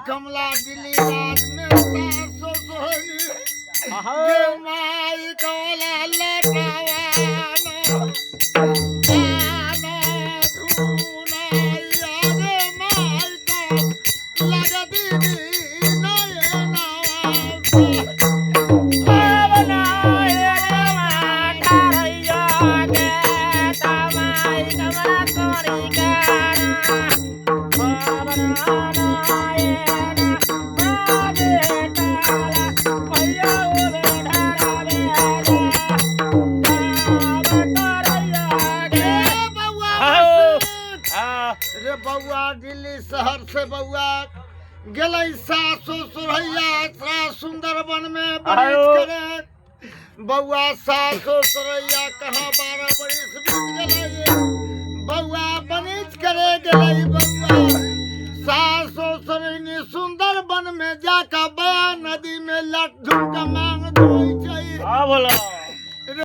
कमला दिल्ली राज में सासो सोनी गे माई कमला लटावाना आना धूना याद माई को लगदी नयना रे बउआ दिल्ली शहर से बउआ गेलै सासो सुरैया इतना सुंदर वन में बरिश करे बउआ सासो सुरैया कहाँ 12 बरिस बीत गेलै बउआ बनिज करे गेलै बउआ सासो सुरैनी सुंदर वन में जाकर बया नदी में लट धुन का मांग धोई छै।